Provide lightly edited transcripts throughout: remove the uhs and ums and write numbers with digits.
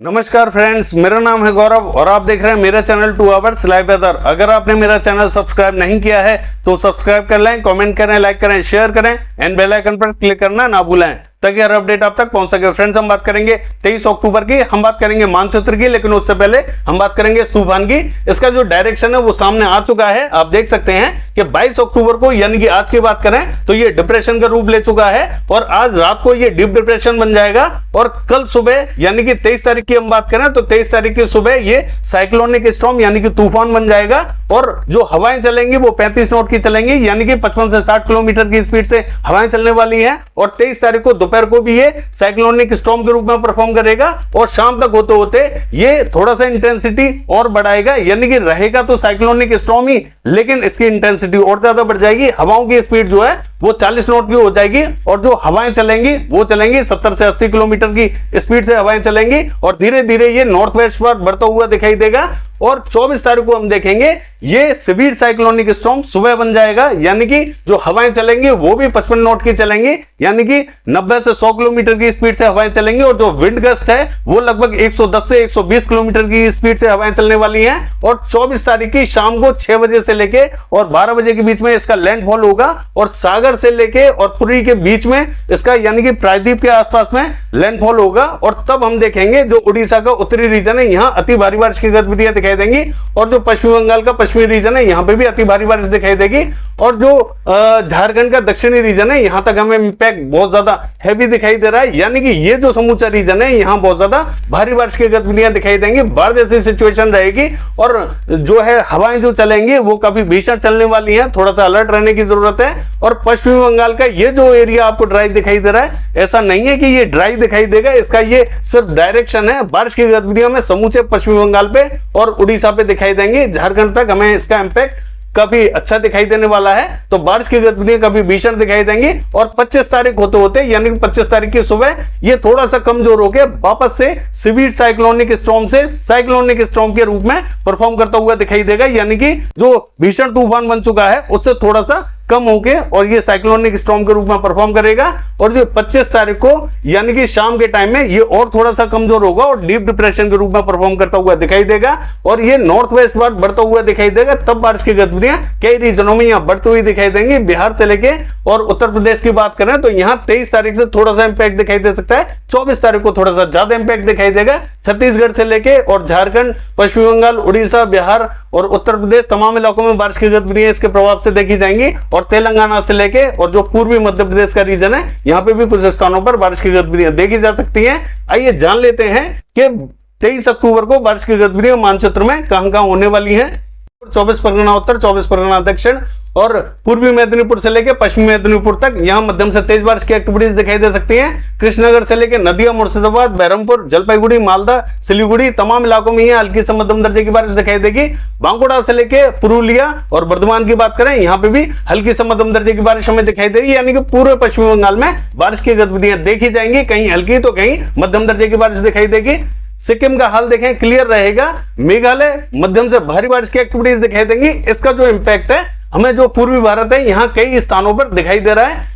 नमस्कार फ्रेंड्स, मेरा नाम है गौरव और आप देख रहे हैं मेरा चैनल 2 आवर्स लाइव वेदर। अगर आपने मेरा चैनल सब्सक्राइब नहीं किया है तो सब्सक्राइब कर लें, कमेंट करें, लाइक करें, शेयर करें एंड बेल आइकन पर क्लिक करना ना भूलें ताकि हर अपडेट आप तक पहुंच सके। फ्रेंड्स, हम बात करेंगे 23 अक्टूबर की, हम बात करेंगे मानचित्र की, लेकिन उससे पहले हम बात करेंगे इस तूफान की। इसका जो डायरेक्शन है वो सामने आ चुका है। आप देख सकते हैं कि 22 अक्टूबर को यानी कि आज की बात करें तो ये डिप्रेशन का रूप ले चुका है और आज रात को ये डीप डिप्रेशन बन जाएगा और कल सुबह यानी कि 23 तारीख की हम बात करें तो 23 तारीख की सुबह ये साइक्लोनिक स्टॉर्म यानी कि तूफान बन जाएगा और जो हवाएं चलेंगी वो 35 नॉट की चलेंगी यानी कि 55 से 60 किलोमीटर की स्पीड से हवाएं चलने वाली हैं और 23 तारीख को दोपहर को भी ये साइक्लोनिक स्टॉर्म के रूप में परफॉर्म करेगा और शाम तक होते होते ये थोड़ा सा इंटेंसिटी और बढ़ाएगा यानी कि रहेगा तो साइक्लोनिक स्टॉर्म ही, लेकिन इसकी इंटेंसिटी और ज्यादा बढ़ जाएगी। हवाओं की स्पीड जो है वो 40 नॉट की हो जाएगी और जो हवाएं चलेंगी वो चलेंगी 70 से 80 किलोमीटर की स्पीड से हवाएं चलेंगी और धीरे धीरे ये नॉर्थ वेस्ट पर बढ़ता हुआ दिखाई देगा और 24 तारीख को हम देखेंगे ये सिवियर साइक्लोनिक स्टॉर्म सुबह बन जाएगा यानी कि जो हवाएं चलेंगी वो भी 55 नॉट की चलेंगी यानी कि 90 से 100 किलोमीटर की स्पीड से हवाएं चलेंगी और जो विंड गस्ट है वो लगभग 110 से 120 किलोमीटर की स्पीड से हवाएं चलने वाली हैं और 24 तारीख की शाम को 6 बजे से लेके और 12 बजे के बीच में इसका लैंडफॉल होगा और सागर से लेके और पुरी के बीच में इसका यानी कि प्रायद्वीप के आसपास में लैंडफॉल होगा और तब हम देखेंगे जो उड़ीसा का उत्तरी रीजन है यहाँ अति भारी बारिश की गतिविधियां दिखाई देंगी और जो पश्चिम बंगाल का पश्चिमी रीजन है यहाँ पे भी अति भारी बारिश दिखाई देगी और जो झारखंड का दक्षिणी रीजन है यहाँ तक हमें इंपैक्ट बहुत ज्यादा हैवी दिखाई दे रहा है यानी कि ये जो समूचा रीजन है यहाँ बहुत ज्यादा भारी बारिश की गतिविधियां दिखाई देंगी। बाढ़ जैसी सिचुएशन रहेगी और जो है हवाएं जो चलेंगी वो काफी भीषण चलने वाली हैं, थोड़ा सा अलर्ट रहने की जरूरत है। और पश्चिमी बंगाल का ये जो एरिया आपको ड्राई दिखाई दे रहा है, ऐसा नहीं है कि ये ड्राई दिखाई देगा, इसका ये सिर्फ डायरेक्शन है। बारिश की गतिविधियां में समूचे पश्चिमी बंगाल पे और उड़ीसा पे दिखाई देंगी। झारखंड तक हमें इसका इंपैक्ट काफी अच्छा दिखाई देने वाला है, तो बारिश की गतिविधियां काफी भीषण दिखाई देंगी और 25 तारीख होते होते यानी कि 25 तारीख की सुबह ये थोड़ा सा कमजोर होकर वापस से सिवियर साइक्लोनिक स्टॉर्म से साइक्लोनिक स्टॉर्म के रूप में परफॉर्म करता हुआ दिखाई देगा यानी कि जो भीषण तूफान बन चुका है उससे थोड़ा सा कम होके और ये साइक्लोनिक स्टॉर्म के रूप में परफॉर्म करेगा और जो 25 तारीख को यानी कि शाम के टाइम में ये और थोड़ा सा कमजोर होगा और डीप डिप्रेशन के रूप में परफॉर्म करता हुआ दिखाई देगा और ये नॉर्थ वेस्ट पर बढ़ता हुआ दिखाई देगा। तब बारिश की गतिविधियां कई रीजनों में यहाँ बढ़ती हुई दिखाई देंगी। बिहार से लेके और उत्तर प्रदेश की बात करें तो यहाँ 23 तारीख से थोड़ा सा इंपैक्ट दिखाई दे सकता है, 24 तारीख को थोड़ा सा ज्यादा इंपैक्ट दिखाई देगा। छत्तीसगढ़ से लेके और झारखंड, पश्चिम बंगाल, उड़ीसा, बिहार और उत्तर प्रदेश तमाम इलाकों में बारिश की गतिविधियां इसके प्रभाव से देखी जाएंगी और तेलंगाना से लेके और जो पूर्वी मध्य प्रदेश का रीजन है यहाँ पे भी कुछ स्थानों पर बारिश की गतिविधियां देखी जा सकती हैं। आइए जान लेते हैं कि 23 अक्टूबर को बारिश की गतिविधियां मानचित्र में कहां-कहां होने वाली हैं। 24 परगना उत्तर, 24 परगना दक्षिण और पूर्वी मेदिनीपुर से लेकर पश्चिमी मेदिनीपुर तक यहाँ मध्यम से तेज बारिश की एक्टिविटीज दिखाई दे सकती हैं। कृष्णनगर से लेकर नदिया, मुर्शिदाबाद, बहरमपुर, जलपाईगुड़ी, मालदा, सिलीगुड़ी तमाम इलाकों में यहाँ हल्की से मध्यम दर्जे की बारिश दिखाई देगी। बांकुड़ा से लेकर पुरुलिया और बर्धमान की बात करें यहाँ पे भी हल्की से मध्यम दर्जे की बारिश हमें दिखाई दे रही है यानी कि पूरे पश्चिमी बंगाल में बारिश की गतिविधियां देखी जाएंगी, कहीं हल्की तो कहीं मध्यम दर्जे की बारिश दिखाई देगी। सिक्किम का हाल देखें क्लियर रहेगा। मेघालय मध्यम से भारी बारिश की एक्टिविटीज दिखाई देंगी। इसका जो इंपैक्ट है हमें जो पूर्वी भारत है यहाँ कई स्थानों पर दिखाई दे रहा है।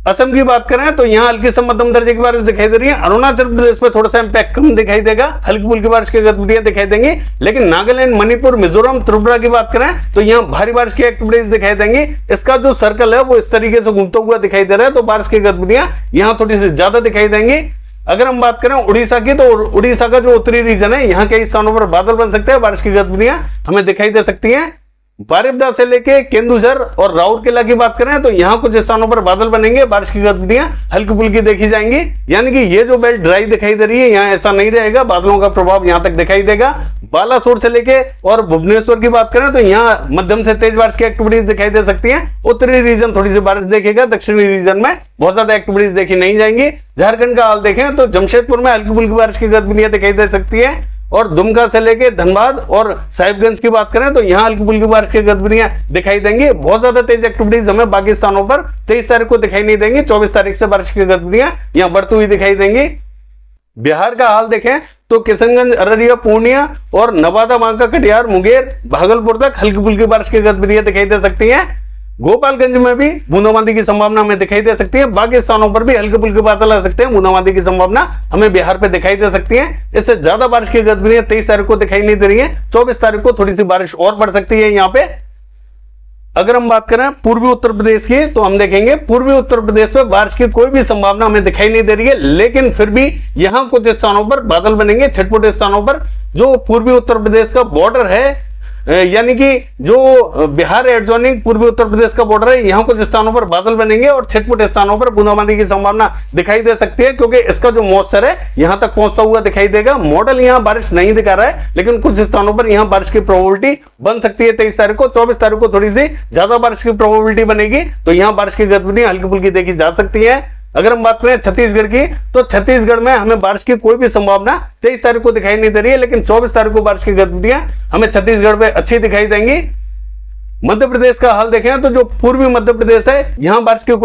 असम की बात करें तो यहाँ हल्की से मध्यम दर्जे की बारिश दिखाई दे रही है। अरुणाचल प्रदेश में थोड़ा सा इंपैक्ट कम दिखाई देगा, हल्की फुल्की बारिश की गतिविधियां दिखाई देंगी। लेकिन नागालैंड, मणिपुर, मिजोरम, त्रिपुरा की बात करें तो यहाँ भारी बारिश की एक्टिविटीज दिखाई देंगी। इसका जो सर्कल है वो इस तरीके से घूमता हुआ दिखाई दे रहा है, तो बारिश की गतिविधियां यहाँ थोड़ी सी ज्यादा दिखाई देंगी। अगर हम बात करें उड़ीसा की तो उड़ीसा का जो उत्तरी रीजन है यहाँ कई स्थानों पर बादल बन सकते हैं, बारिश की गतिविधियां हमें दिखाई दे सकती हैं। बारिपदा से लेके केंदुझर और राउरकेला की बात करें तो यहाँ कुछ स्थानों पर बादल बनेंगे, बारिश की गतिविधियां हल्की फुल्की देखी जाएंगी यानी कि ये जो बेल्ट ड्राई दिखाई दे रही है यहाँ ऐसा नहीं रहेगा, बादलों का प्रभाव यहाँ तक दिखाई देगा। बालासोर से लेके और भुवनेश्वर की बात करें तो यहाँ मध्यम से तेज बारिश की एक्टिविटीज दिखाई दे सकती है। उत्तरी रीजन थोड़ी सी बारिश देखेगा, दक्षिणी रीजन में बहुत ज्यादा एक्टिविटीज देखी नहीं जाएंगी। झारखंड का हाल देखें तो जमशेदपुर में हल्की फुल्की बारिश की गतिविधियां दिखाई दे सकती है और दुमका से लेके धनबाद और साहिबगंज की बात करें तो यहाँ हल्की फुल्की बारिश की गतिविधियां दिखाई देंगी। बहुत ज्यादा तेज एक्टिविटीज हमें बाकी स्थानों पर 23 तारीख को दिखाई नहीं देंगी। 24 तारीख से बारिश की गतिविधियां यहाँ बढ़ती हुई दिखाई देंगी। बिहार का हाल देखें तो किशनगंज, अररिया, पूर्णिया और नवादा, बांका, कटिहार, मुंगेर, भागलपुर तक हल्की फुल्की बारिश की गतिविधियां दिखाई दे सकती हैं। गोपालगंज में भी बूंदाबांदी की संभावना हमें दिखाई दे सकती है। बाकी स्थानों पर भी हल्के फुल्के बादल आ सकते हैं। बूंदाबांदी की संभावना हमें बिहार पे दिखाई दे सकती है। इससे ज्यादा बारिश की गतिविधियां 23 तारीख को दिखाई नहीं दे रही है। 24 तारीख को थोड़ी सी बारिश और बढ़ सकती है यहाँ पे। अगर हम बात करें पूर्वी उत्तर प्रदेश की, तो हम देखेंगे पूर्वी उत्तर प्रदेश में बारिश की कोई भी संभावना हमें दिखाई नहीं दे रही है, लेकिन फिर भी यहां कुछ स्थानों पर बादल बनेंगे। छिटपुट स्थानों पर जो पूर्वी उत्तर प्रदेश का बॉर्डर है, यानी कि जो बिहार एडजॉइनिंग पूर्वी उत्तर प्रदेश का बॉर्डर है, यहां कुछ स्थानों पर बादल बनेंगे और छिटपुट स्थानों पर बूंदाबांदी की संभावना दिखाई दे सकती है, क्योंकि इसका जो मॉइस्चर है यहां तक पहुंचता हुआ दिखाई देगा। मॉडल यहां बारिश नहीं दिखा रहा है, लेकिन कुछ स्थानों पर यहां बारिश की प्रोबेबिलिटी बन सकती है 23 तारीख को। 24 तारीख को थोड़ी सी ज्यादा बारिश की प्रोबेबिलिटी बनेगी, तो यहां बारिश की गतिविधियां हल्की फुल्की देखी जा सकती है। अगर हम बात करें छत्तीसगढ़ की, तो छत्तीसगढ़ में हमें बारिश की कोई भी संभावना 23 तारीख को दिखाई नहीं दे रही है, लेकिन 24 तारीख को बारिश की गतिविधियां हमें छत्तीसगढ़ में अच्छी दिखाई देंगी। मध्य प्रदेश का हाल देखें तो जो पूर्वी मध्य प्रदेश है, यहां बारिश की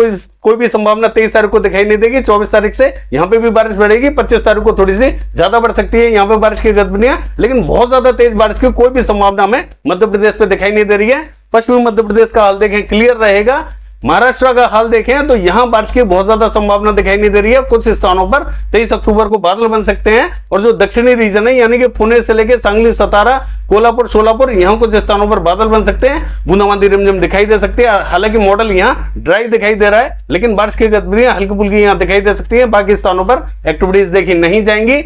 कोई भी संभावना 23 तारीख को दिखाई नहीं देगी। 24 तारीख से यहां पे भी बारिश बढ़ेगी। 25 तारीख को थोड़ी सी ज्यादा बढ़ सकती है यहां पे बारिश की गतिविधियां, लेकिन बहुत ज्यादा तेज बारिश की कोई भी संभावना हमें मध्य प्रदेश पे दिखाई नहीं दे रही है। पश्चिमी मध्य प्रदेश का हाल देखें, क्लियर रहेगा। महाराष्ट्र का हाल देखें तो यहां बारिश की बहुत ज्यादा संभावना दिखाई नहीं दे रही है। कुछ स्थानों पर 23 अक्टूबर को बादल बन सकते हैं, और जो दक्षिणी रीजन है, यानी कि पुणे से लेकर सांगली, सतारा, कोल्हापुर, सोलापुर, यहां कुछ स्थानों पर बादल बन सकते हैं। बूंदाबांदी रिमझिम दिखाई दे सकती है। हालांकि मॉडल यहां ड्राई दिखाई दे रहा है, लेकिन बारिश की गतिविधियां हल्की फुल्की यहां दिखाई दे सकती है। बाकी स्थानों पर एक्टिविटीज देखी नहीं जाएंगी।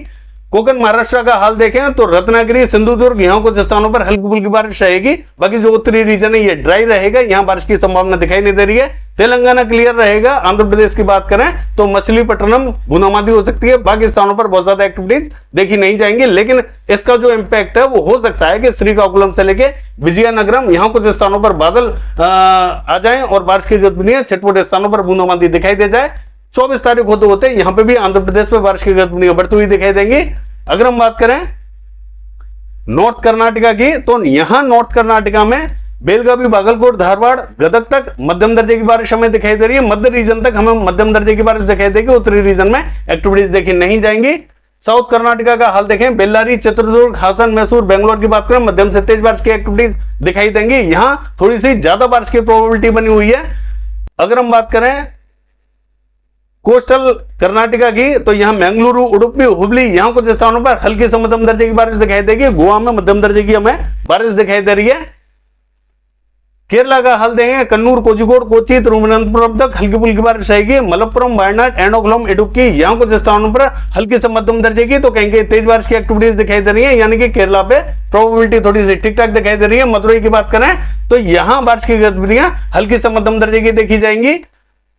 कोकण महाराष्ट्र का हाल देखें तो रत्नागिरी, सिंधुदुर्ग, यहाँ कुछ स्थानों पर हल्की फुल्की बारिश रहेगी। बाकी जो उत्तरी रीजन है ये ड्राई रहेगा, यहाँ बारिश की संभावना दिखाई नहीं दे रही है। तेलंगाना क्लियर रहेगा। आंध्र प्रदेश की बात करें तो मछलीपट्टनम बूंदाबांदी हो सकती है। बाकी स्थानों पर बहुत ज्यादा एक्टिविटीज देखी नहीं जाएंगी, लेकिन इसका जो इम्पैक्ट है वो हो सकता है कि श्रीकाकुलम से लेके विजयनगरम, यहाँ कुछ स्थानों पर बादल आ जाए और बारिश की गतिविधियां छिटपुट स्थानों पर बूंदाबांदी दिखाई दे जाए। 24 तारीख होते होते यहाँ पे भी आंध्र प्रदेश में बारिश की गतिविधियां बढ़ती हुई दिखाई देंगी। अगर हम बात करें नॉर्थ कर्नाटका की, तो यहां नॉर्थ कर्नाटका में बेलगावी, बागलकोट, धारवाड़, गदग तक मध्यम दर्जे की बारिश हमें दिखाई दे रही है। मध्य रीजन तक हमें मध्यम दर्जे की बारिश दिखाई देगी। उत्तरी रीजन में एक्टिविटीज देखी नहीं जाएंगी। साउथ कर्नाटका का हाल देखें, बेल्लारी, चित्रदुर्ग, हासन, मैसूर, बेंगलोर की बात करें, मध्यम से तेज बारिश की एक्टिविटीज दिखाई देंगी। यहां थोड़ी सी ज्यादा बारिश की प्रोबेबिलिटी बनी हुई है। अगर हम बात करें कोस्टल कर्नाटका की, तो यहां मंगलुरु, उडुपी, हुबली, यहां कुछ स्थानों पर हल्की से मध्यम दर्जे की बारिश दिखाई देगी। गोवा में मध्यम दर्जे की हमें बारिश दिखाई दे रही है। केरला का हाल देखें, कन्नूर, कोझिकोड, कोच्चि, तिरुवनंतपुरम तक हल्की फुल्की बारिश रहेगी। मलप्पुरम, वायनाड, एर्नाकुलम, इडुक्की, यहां कुछ स्थानों पर हल्की से मध्यम दर्जे की, तो कहेंगे तेज बारिश की एक्टिविटीज दिखाई दे रही है, यानी कि केरला पे प्रोबेबिलिटी थोड़ी सी ठीक ठाक दिखाई दे रही है। मदुरई की बात करें तो यहां बारिश की गतिविधियां हल्की से मध्यम दर्जे की देखी जाएंगी।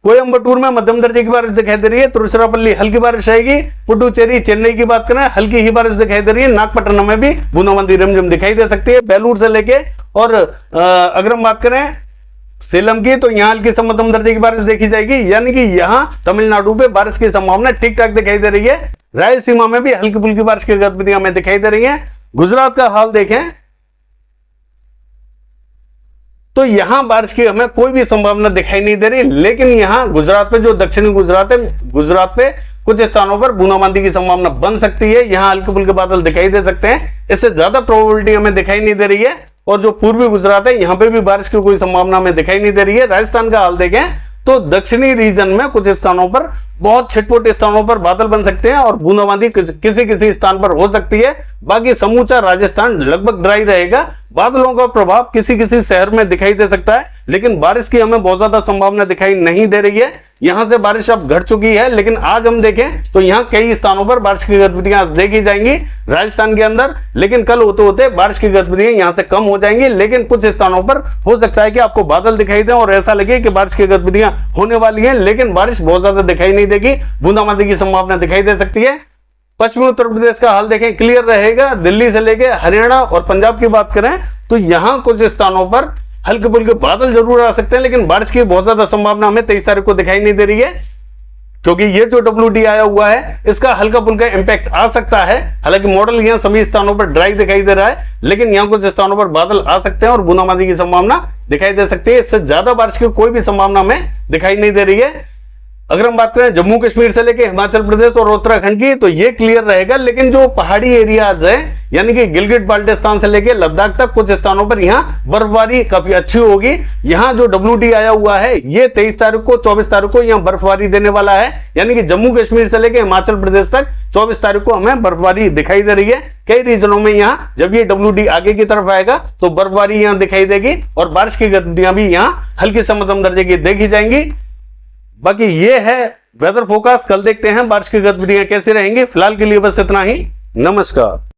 कोयम्बटूर में मध्यम दर्जे की बारिश दिखाई दे रही है। तिरुचिरापल्ली हल्की बारिश रहेगी। पुडुचेरी, चेन्नई की बात करें हल्की ही बारिश दिखाई दे रही है। नागपट्टनम में भी बूंदाबांदी रिमझिम दिखाई दे सकती है। बेलूर से लेके और अगर हम बात करें सेलम की, तो यहां हल्की से मध्यम दर्जे की बारिश देखी जाएगी, यानी कि यहां तमिलनाडु पे बारिश की संभावना ठीक ठाक दिखाई दे रही है। रायलसीमा में भी हल्की फुल्की बारिश की गतिविधियां हमें दिखाई दे रही है। गुजरात का हाल देखें तो यहां बारिश की हमें कोई भी संभावना दिखाई नहीं दे रही, लेकिन यहां गुजरात पे, जो दक्षिणी गुजरात है, गुजरात पे कुछ स्थानों पर बूंदाबांदी की संभावना बन सकती है। यहां हल्के फुल्के बादल दिखाई दे सकते हैं। इससे ज्यादा प्रोबेबिलिटी हमें दिखाई नहीं दे रही है। और जो पूर्वी गुजरात है, यहां पे भी बारिश की कोई संभावना हमें दिखाई नहीं दे रही है। राजस्थान का हाल देखें तो दक्षिणी रीजन में कुछ स्थानों पर, बहुत छिटपुट स्थानों पर बादल बन सकते हैं और बूंदाबांदी किसी किसी स्थान पर हो सकती है। बाकी समूचा राजस्थान लगभग ड्राई रहेगा। बादलों का प्रभाव किसी किसी शहर में दिखाई दे सकता है, लेकिन बारिश की हमें बहुत ज्यादा संभावना दिखाई नहीं दे रही है। यहां से बारिश अब घट चुकी है, लेकिन आज हम देखें तो यहां कई स्थानों पर बारिश की गतिविधियां देखी जाएंगी राजस्थान के अंदर, लेकिन कल होते होते बारिश की गतिविधियां यहां से कम हो जाएंगी। लेकिन कुछ स्थानों पर हो सकता है कि आपको बादल दिखाई दे और ऐसा लगे कि बारिश की गतिविधियां होने वाली है, लेकिन बारिश बहुत ज्यादा दिखाई नहीं देगी। बूंदाबांदी की संभावना दिखाई दे सकती है। पश्चिमी उत्तर प्रदेश का हाल देखें, क्लियर रहेगा। दिल्ली से लेकर हरियाणा और पंजाब की बात करें तो यहां कुछ स्थानों पर हल्के फुल्के बादल जरूर आ सकते हैं, लेकिन बारिश की बहुत ज्यादा संभावना हमें 23 तारीख को दिखाई नहीं दे रही है, क्योंकि ये जो WD आया हुआ है इसका हल्का फुल्का इंपैक्ट आ सकता है। हालांकि मॉडल यहां सभी स्थानों पर ड्राई दिखाई दे रहा है, लेकिन यहां कुछ स्थानों पर बादल आ सकते हैं और बूंदाबांदी की संभावना दिखाई दे सकती है। इससे ज्यादा बारिश की कोई भी संभावना हमें दिखाई नहीं दे रही है। अगर हम बात करें जम्मू कश्मीर से लेकर हिमाचल प्रदेश और उत्तराखंड की, तो ये क्लियर रहेगा। लेकिन जो पहाड़ी एरियाज है, यानी कि गिलगिट बाल्टिस्तान से लेके लद्दाख तक कुछ स्थानों पर यहाँ बर्फबारी काफी अच्छी होगी। यहाँ जो WD आया हुआ है ये 23 तारीख को 24 तारीख को यहाँ बर्फबारी देने वाला है, यानी कि जम्मू कश्मीर से लेके हिमाचल प्रदेश तक 24 तारीख को हमें बर्फबारी दिखाई दे रही है। कई रीजनों में यहाँ जब ये WD आगे की तरफ आएगा तो बर्फबारी यहाँ दिखाई देगी और बारिश की गतिविधियां भी यहाँ हल्की से मध्यम दर्जे की देखी जाएंगी। बाकी ये है वेदर फोरकास्ट, कल देखते हैं बारिश की गतिविधियां कैसी रहेंगी। फिलहाल के लिए बस इतना ही, नमस्कार।